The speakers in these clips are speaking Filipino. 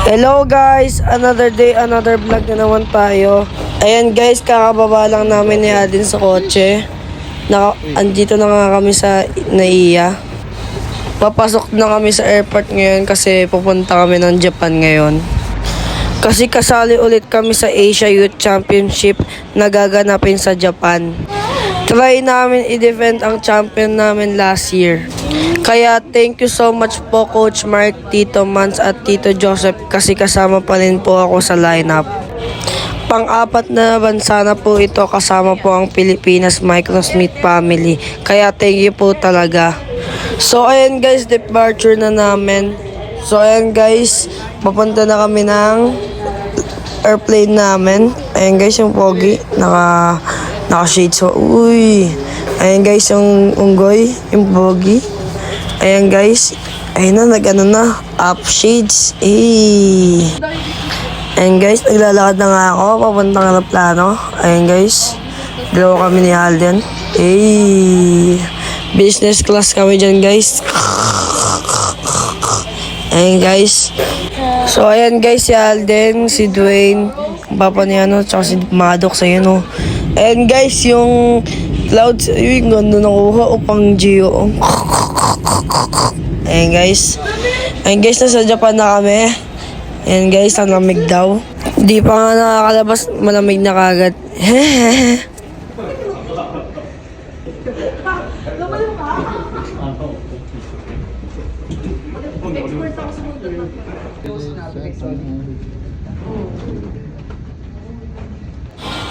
Hello guys, another day, another vlog na naman tayo. Ayan guys, kakababa lang namin ni Alden sa kotse. Andito na nga kami sa NAIA. Papasok na kami sa airport ngayon kasi pupunta kami ng Japan ngayon. Kasi kasali ulit kami sa Asia Youth Championship na gaganapin sa Japan. Try namin i-defend ang champion namin last year. Kaya thank you so much po Coach Mark, Tito Mans at Tito Joseph kasi kasama pa rin po ako sa lineup. Pang-apat na bansa na po ito kasama po ang Pilipinas Microsmith family. Kaya thank you po talaga. So ayan guys, departure na namin. So ayan guys, papunta na kami ng airplane namin. Ayan guys yung pogi, naka-shades. So, uy. Ayan guys yung unggoy, yung pogi. Ayan guys, ayun na, nag-ano na, up shades. Ayan guys, naglalakad na nga ako, papuntang aeroplano. Ayan guys, dalawa kami ni Alden. Business class kami dyan guys. Ayan guys. So ayan guys, si Alden, si Dwayne, papa ni ano, tsaka si Maddox, ayun o. Ayan guys, yung clouds, yung ganda nakuha, upang Gio. Ayan guys. Ayan guys, nasa Japan na kami. Ayan guys, ang lamig daw. Di pa nga nakakalabas, malamig na kagad.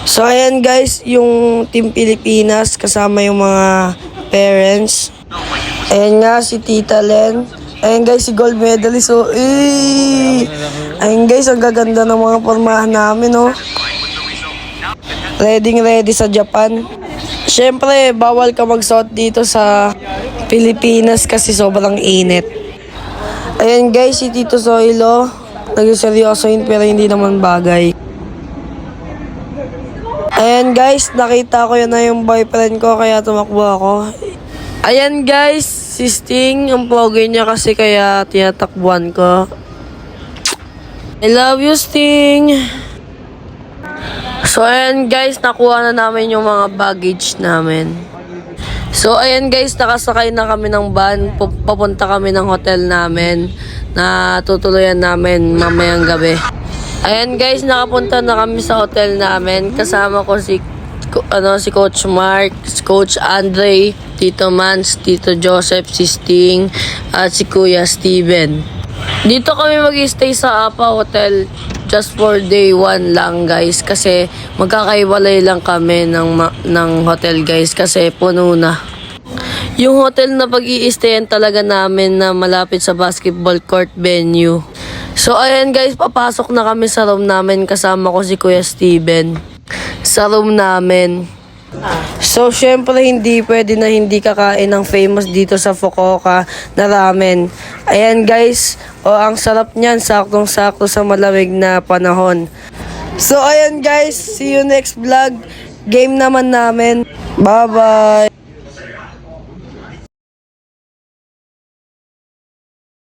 So ayan guys, yung Team Pilipinas kasama yung mga parents. Ayan nga si Tita Len. Ayan guys, si gold medalist. So, ayan guys, ang gaganda ng mga pormahan namin, oh. Ready sa Japan. Siyempre, bawal ka magsuot dito sa Pilipinas kasi sobrang init. Ayan guys, si Tito Zoilo. Nag-seryosohin pero hindi naman bagay. Ayan guys, nakita ko yun na yung boyfriend ko kaya tumakbo ako. Ayan guys, si Sting, ang pogi niya kasi kaya tinatakbuhan ko. I love you Sting! So ayan guys, nakuha na namin yung mga baggage namin. So ayan guys, nakasakay na kami ng van. Papunta kami ng hotel namin na tutuluyan namin mamayang gabi. Ayan guys, nakapunta na kami sa hotel namin. Kasama ko si Coach Mark, si Coach Andre, Tito Mans, Tito Joseph, si Sting, at si Kuya Steven. Dito kami mag-stay sa APA Hotel just for day 1 lang guys. Kasi magkakaiwalay lang kami ng hotel guys kasi puno na. Yung hotel na pag-i-stayan talaga namin na malapit sa basketball court venue. So ayan guys, papasok na kami sa room namin kasama ko si Kuya Steven. Sa room namin. So syempre hindi pwede na hindi kakain ng famous dito sa Fukuoka na ramen. Ayan guys, ang sarap niyan, saktong-sakto sa malamig na panahon. So ayan guys, see you next vlog. Game naman namin. Bye bye.